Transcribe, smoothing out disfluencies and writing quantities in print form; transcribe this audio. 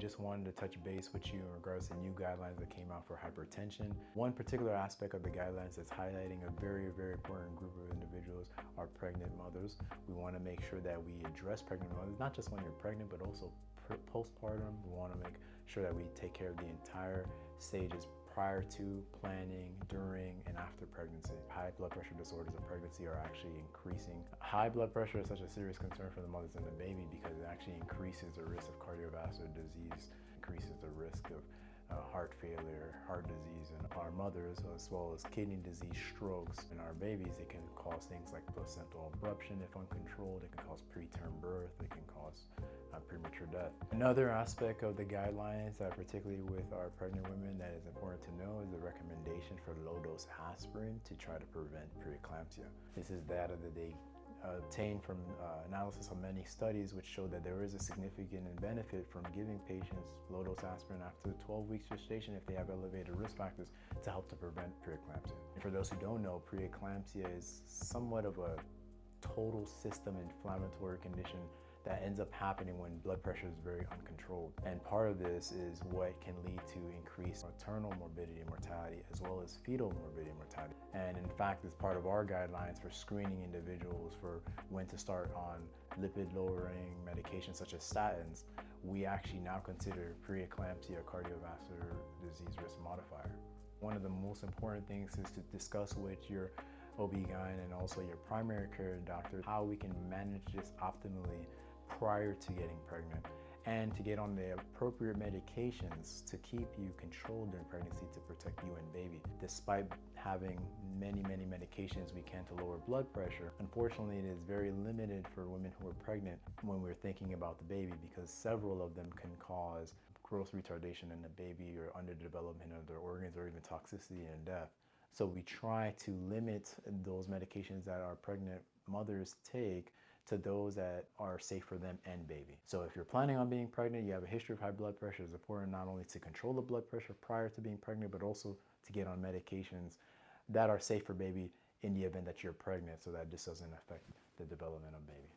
just wanted to touch base with you in regards to new guidelines that came out for hypertension. One particular aspect of the guidelines that's highlighting a very, very important group of individuals are pregnant mothers. We want to make sure that we address pregnant mothers, not just when you're pregnant, but also postpartum. We want to make sure that we take care of the entire stages prior to, planning, during, and after pregnancy. High blood pressure disorders of pregnancy are actually increasing. High blood pressure is such a serious concern for the mothers and the baby because it actually increases the risk of cardiovascular disease, increases the risk of heart failure, heart disease in our mothers, as well as kidney disease, strokes. In our babies, it can cause things like placental abruption if uncontrolled. It can cause preterm birth. It can cause premature death. Another aspect of the guidelines, particularly with our pregnant women, that is important to know is the recommendation for low-dose aspirin to try to prevent preeclampsia. This is data that they obtained from analysis of many studies which showed that there is a significant benefit from giving patients low-dose aspirin after 12 weeks gestation if they have elevated risk factors to help to prevent preeclampsia. And for those who don't know, preeclampsia is somewhat of a total system inflammatory condition that ends up happening when blood pressure is very uncontrolled. And part of this is what can lead to increased maternal morbidity and mortality, as well as fetal morbidity and mortality. And in fact, as part of our guidelines for screening individuals for when to start on lipid-lowering medications such as statins, we actually now consider preeclampsia a cardiovascular disease risk modifier. One of the most important things is to discuss with your OB-GYN and also your primary care doctor how we can manage this optimally prior to getting pregnant and to get on the appropriate medications to keep you controlled during pregnancy to protect you and baby. Despite having many medications we can to lower blood pressure, unfortunately it is very limited for women who are pregnant when we're thinking about the baby because several of them can cause growth retardation in the baby or underdevelopment of their organs or even toxicity and death. So we try to limit those medications that our pregnant mothers take to those that are safe for them and baby. So if you're planning on being pregnant, you have a history of high blood pressure, it's important not only to control the blood pressure prior to being pregnant, but also to get on medications that are safe for baby in the event that you're pregnant so that this doesn't affect the development of baby.